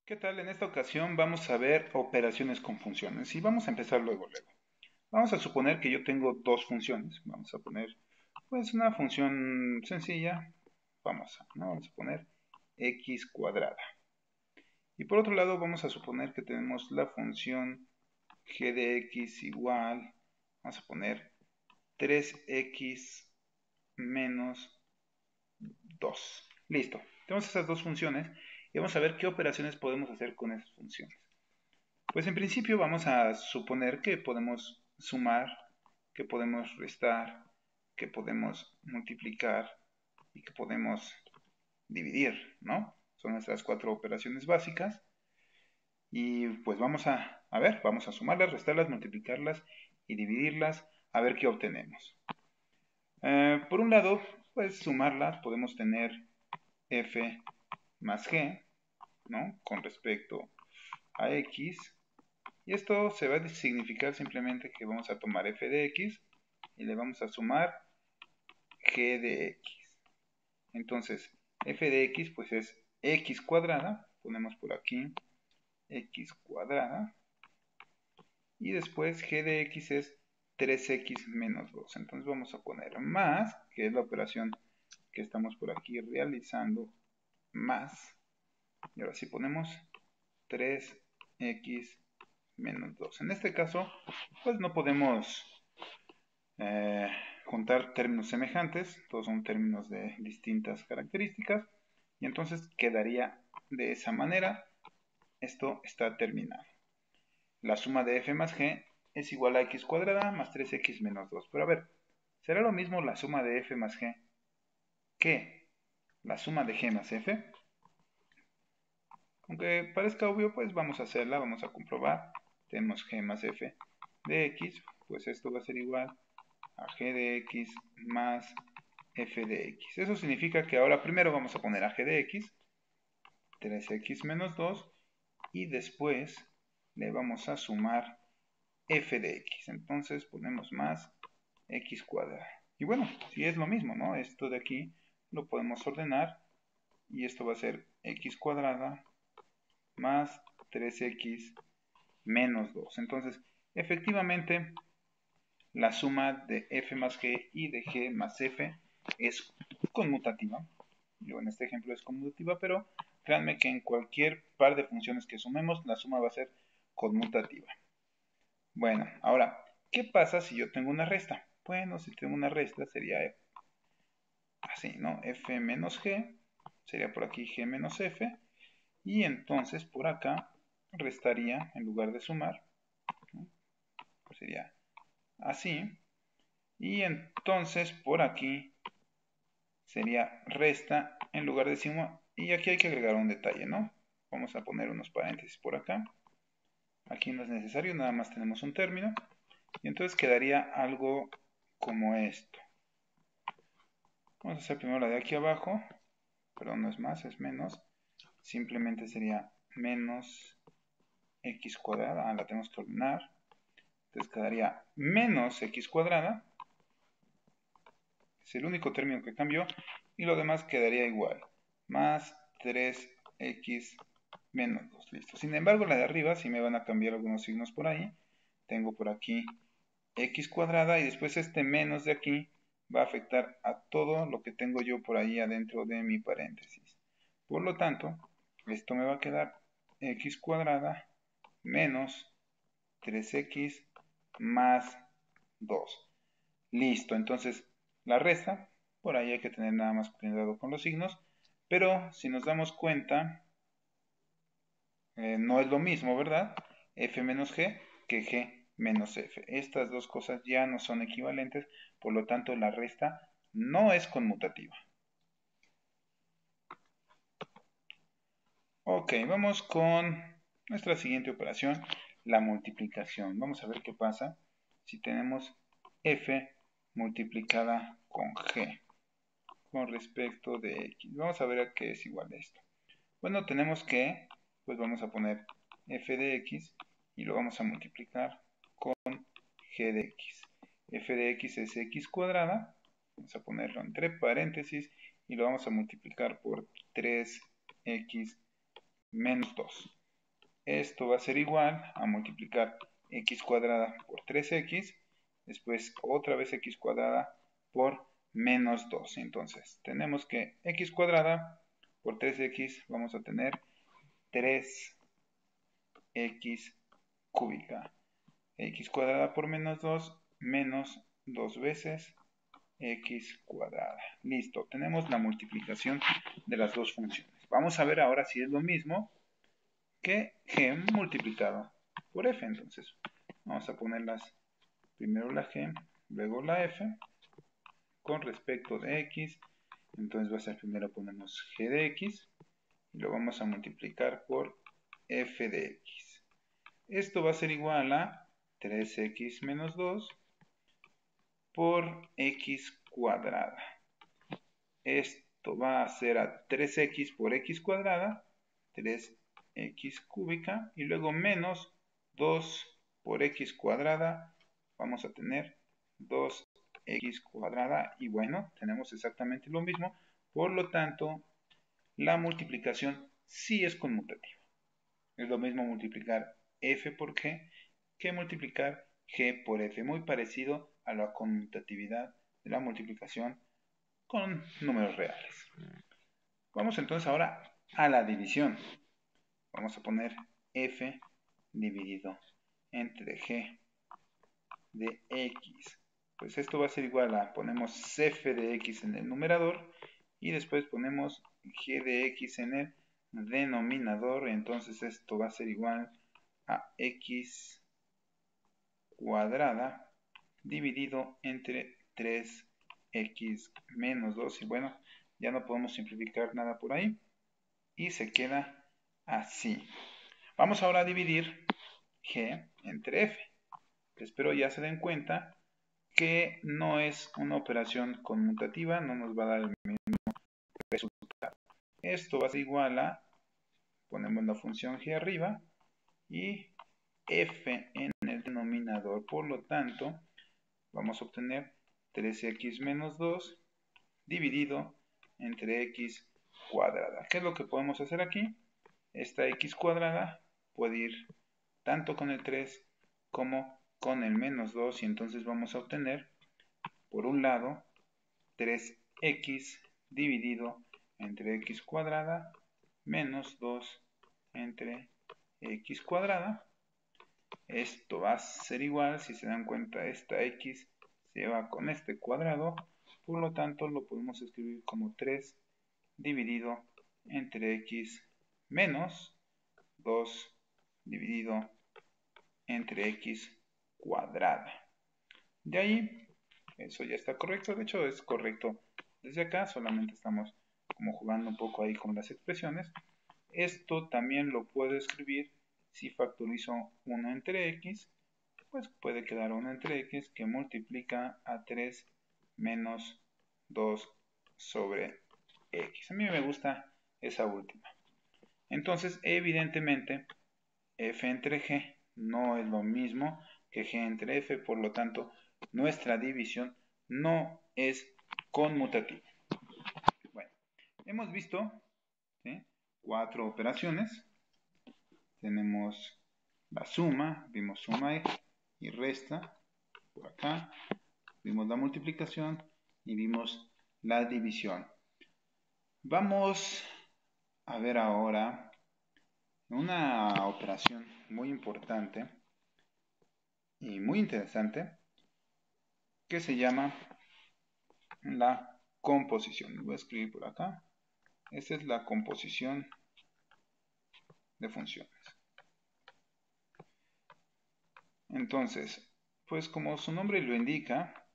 ¿Qué tal? En esta ocasión vamos a ver operaciones con funciones y vamos a empezar luego. Vamos a suponer que yo tengo dos funciones. Vamos a poner pues una función sencilla, ¿no? Vamos a poner x cuadrada. Y por otro lado vamos a suponer que tenemos la función g de x igual, vamos a poner 3x menos 2. Listo. Tenemos esas dos funciones y vamos a ver qué operaciones podemos hacer con esas funciones. Pues en principio vamos a suponer que podemos sumar, que podemos restar, que podemos multiplicar y que podemos dividir, ¿no? Son nuestras cuatro operaciones básicas. Y pues vamos a sumarlas, restarlas, multiplicarlas y dividirlas, a ver qué obtenemos. Por un lado, pues sumarlas, podemos tener f más g, ¿no? Con respecto a x. Y esto se va a significar simplemente que vamos a tomar f de x y le vamos a sumar g de x. Entonces, f de x pues es x cuadrada, ponemos por aquí x cuadrada, y después g de x es 3x menos 2. Entonces vamos a poner más, que es la operación que estamos por aquí realizando, más, y ahora sí ponemos 3x menos 2. En este caso, pues no podemos juntar términos semejantes, todos son términos de distintas características, y entonces quedaría de esa manera. Esto está terminado. La suma de f más g es igual a x cuadrada más 3x menos 2. Pero a ver, ¿será lo mismo la suma de f más g que la suma de g más f? Aunque parezca obvio, pues vamos a hacerla, vamos a comprobar. Tenemos g más f de x, pues esto va a ser igual a g de x más f de x. Eso significa que ahora primero vamos a poner a g de x, 3x menos 2, y después le vamos a sumar f de x. Entonces ponemos más x cuadrada. Y bueno, si es lo mismo, ¿no? Esto de aquí lo podemos ordenar y esto va a ser x cuadrada más 3x menos 2. Entonces, efectivamente, la suma de f más g y de g más f es conmutativa. Yo en este ejemplo es conmutativa, pero créanme que en cualquier par de funciones que sumemos, la suma va a ser conmutativa. Bueno, ahora, ¿qué pasa si yo tengo una resta? Bueno, si tengo una resta sería así, ¿no? F menos g, sería por aquí g menos f, y entonces por acá restaría en lugar de sumar, ¿no? Pues sería así, y entonces por aquí sería resta en lugar de suma, y aquí hay que agregar un detalle, ¿no? Vamos a poner unos paréntesis por acá. Aquí no es necesario, nada más tenemos un término, y entonces quedaría algo como esto. Vamos a hacer primero la de aquí abajo, perdón, no es más, es menos. Simplemente sería menos x cuadrada, la tenemos que ordenar. Entonces quedaría menos x cuadrada, es el único término que cambió, y lo demás quedaría igual, más 3x menos 2, listo. Sin embargo, la de arriba sí me van a cambiar algunos signos por ahí. Tengo por aquí x cuadrada y después este menos de aquí va a afectar a todo lo que tengo yo por ahí adentro de mi paréntesis. Por lo tanto, esto me va a quedar x cuadrada menos 3x más 2. Listo, entonces la resta, por ahí hay que tener nada más cuidado con los signos, pero si nos damos cuenta, no es lo mismo, ¿verdad? F menos G que G menos F. Estas dos cosas ya no son equivalentes, por lo tanto la resta no es conmutativa. Ok, vamos con nuestra siguiente operación, la multiplicación. Vamos a ver qué pasa si tenemos F multiplicada con G con respecto de X. Vamos a ver a qué es igual a esto. Bueno, tenemos que, pues vamos a poner f de x y lo vamos a multiplicar con g de x. F de x es x cuadrada, vamos a ponerlo entre paréntesis y lo vamos a multiplicar por 3x menos 2. Esto va a ser igual a multiplicar x cuadrada por 3x, después otra vez x cuadrada por menos 2. Entonces, tenemos que x cuadrada por 3x vamos a tener 3x cúbica. X cuadrada por menos 2, menos 2 veces x cuadrada. Listo, tenemos la multiplicación de las dos funciones. Vamos a ver ahora si es lo mismo que g multiplicado por f. Entonces, vamos a ponerlas primero la g, luego la f, con respecto de x. Entonces va a ser primero ponemos g de x, y lo vamos a multiplicar por f de x. Esto va a ser igual a 3x menos 2 por x cuadrada. Esto va a ser a 3x por x cuadrada, 3x cúbica, y luego menos 2 por x cuadrada, vamos a tener 2x cuadrada, y bueno, tenemos exactamente lo mismo, por lo tanto, la multiplicación sí es conmutativa. Es lo mismo multiplicar f por g que multiplicar g por f, muy parecido a la conmutatividad de la multiplicación con números reales. Vamos entonces ahora a la división. Vamos a poner f dividido entre g de x. Pues esto va a ser igual a, ponemos f de x en el numerador y después ponemos g de x en el denominador. Entonces esto va a ser igual a x cuadrada dividido entre 3x menos 2. Y bueno, ya no podemos simplificar nada por ahí y se queda así. Vamos ahora a dividir g entre f. Espero ya se den cuenta que no es una operación conmutativa, no nos va a dar el mismo resultado. Esto va a ser igual a, ponemos la función g arriba y f en el denominador. Por lo tanto, vamos a obtener 3x menos 2 dividido entre x cuadrada. ¿Qué es lo que podemos hacer aquí? Esta x cuadrada puede ir tanto con el 3 como con el menos 2 y entonces vamos a obtener por un lado 3x dividido entre x cuadrada menos 2 entre x cuadrada. Esto va a ser igual, si se dan cuenta, esta x se va con este cuadrado, por lo tanto lo podemos escribir como 3 dividido entre x menos 2 dividido entre x cuadrada. De ahí, eso ya está correcto, de hecho es correcto desde acá, solamente estamos como jugando un poco ahí con las expresiones. Esto también lo puedo escribir si factorizo 1 entre x, pues puede quedar 1 entre x que multiplica a 3 menos 2 sobre x. A mí me gusta esa última. Entonces, evidentemente, f entre g no es lo mismo que g entre f, por lo tanto, nuestra división no es conmutativa. Bueno, hemos visto, ¿sí?, 4 operaciones. Tenemos la suma, vimos suma y resta por acá, vimos la multiplicación y vimos la división. Vamos a ver ahora una operación muy importante y muy interesante que se llama la composición. Lo voy a escribir por acá. Esta es la composición de funciones. Entonces, pues como su nombre lo indica,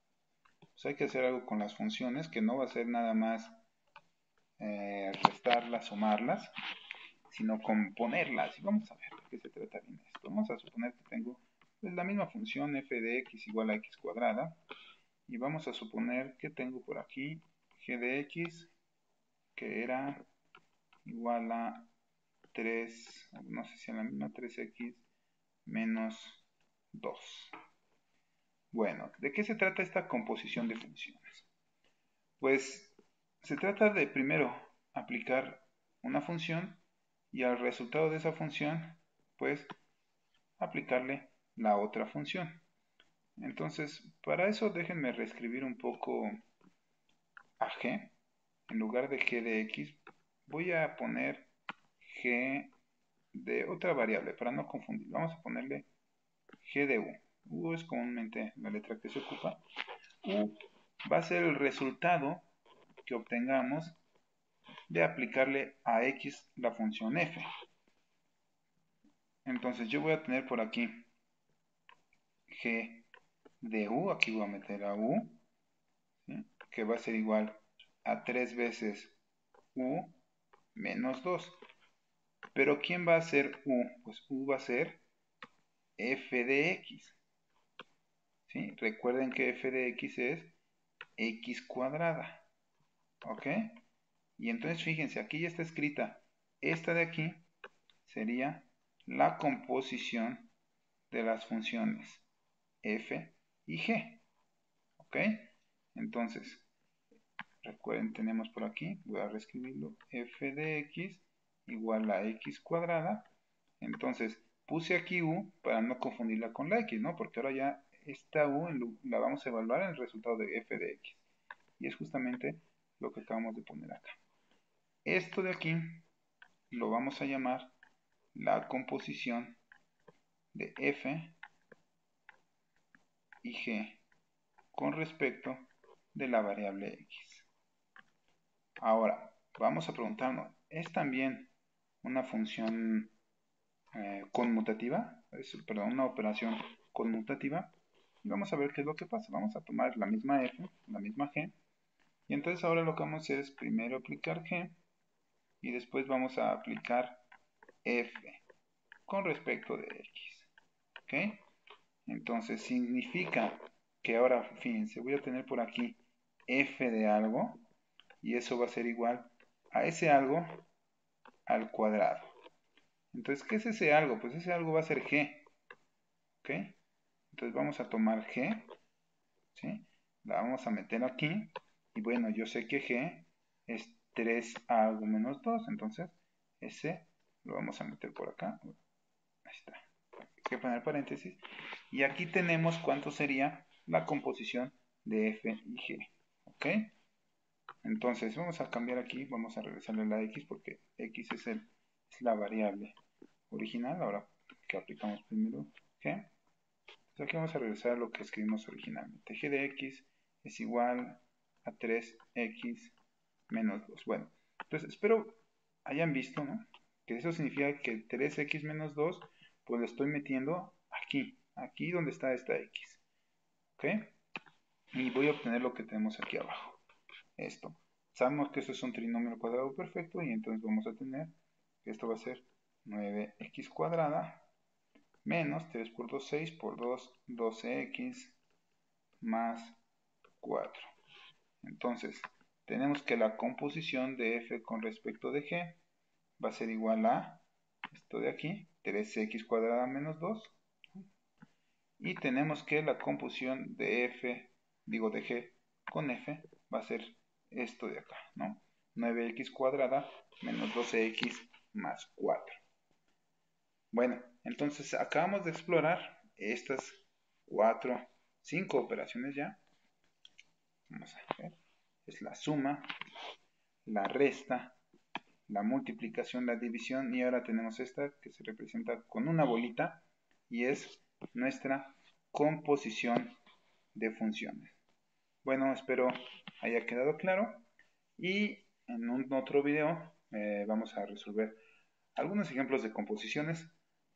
pues hay que hacer algo con las funciones, que no va a ser nada más restarlas, sumarlas, sino componerlas. Y vamos a ver de qué se trata bien esto. Vamos a suponer que tengo pues, la misma función f de x igual a x cuadrada. Y vamos a suponer que tengo por aquí g de x, que era igual a 3, no sé si es la misma, 3x menos 2. Bueno, ¿de qué se trata esta composición de funciones? Pues se trata de primero aplicar una función y al resultado de esa función, pues aplicarle la otra función. Entonces, para eso déjenme reescribir un poco a g. En lugar de g de x, voy a poner g de otra variable para no confundir. Vamos a ponerle g de u. U es comúnmente la letra que se ocupa. U va a ser el resultado que obtengamos de aplicarle a x la función f. Entonces yo voy a tener por aquí g de u, aquí voy a meter a u, ¿sí? Que va a ser igual a 3 veces u menos 2. Pero ¿quién va a ser u? Pues u va a ser f de x. ¿Sí? Recuerden que f de x es x cuadrada. ¿Ok? Y entonces fíjense, aquí ya está escrita. Esta de aquí sería la composición de las funciones f y g. ¿Ok? Entonces, recuerden, tenemos por aquí, voy a reescribirlo, f de x igual a x cuadrada. Entonces, puse aquí u para no confundirla con la x, ¿no? Porque ahora ya esta u la vamos a evaluar en el resultado de f de x. Y es justamente lo que acabamos de poner acá. Esto de aquí lo vamos a llamar la composición de f y g con respecto de la variable x. Ahora, vamos a preguntarnos, ¿es también una función conmutativa? Perdón, una operación conmutativa. Y vamos a ver qué es lo que pasa. Vamos a tomar la misma f, la misma g. Y entonces ahora lo que vamos a hacer es primero aplicar g y después vamos a aplicar f con respecto de x. ¿Ok? Entonces significa que ahora, fíjense, voy a tener por aquí f de algo y eso va a ser igual a ese algo al cuadrado. Entonces, ¿qué es ese algo? Pues ese algo va a ser g. ¿Ok? Entonces vamos a tomar g, ¿sí? La vamos a meter aquí y bueno, yo sé que g es 3 a algo menos 2, entonces ese lo vamos a meter por acá. Ahí está. Hay que poner paréntesis. Y aquí tenemos cuánto sería la composición de f y g. ¿Ok? Entonces vamos a cambiar aquí, vamos a regresarle a la x porque x es la variable original. Ahora que aplicamos primero g. Entonces aquí vamos a regresar a lo que escribimos originalmente. G de x es igual a 3x menos 2. Bueno, entonces espero hayan visto, ¿no? Que eso significa que 3x menos 2, pues lo estoy metiendo aquí donde está esta x. ¿Ok? Y voy a obtener lo que tenemos aquí abajo. Esto. Sabemos que esto es un trinomio al cuadrado perfecto y entonces vamos a tener que esto va a ser 9x cuadrada menos 3 por 2, 6 por 2, 12x más 4. Entonces, tenemos que la composición de f con respecto de g va a ser igual a esto de aquí, 3x cuadrada menos 2. Y tenemos que la composición de de g con f va a ser esto de acá, ¿no? 9x cuadrada menos 12x más 4. Bueno, entonces acabamos de explorar estas 5 operaciones ya. Vamos a ver. Es la suma, la resta, la multiplicación, la división y ahora tenemos esta que se representa con una bolita y es nuestra composición de funciones. Bueno, espero haya quedado claro y en un otro video vamos a resolver algunos ejemplos de composiciones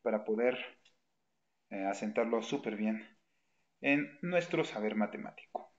para poder asentarlo súper bien en nuestro saber matemático.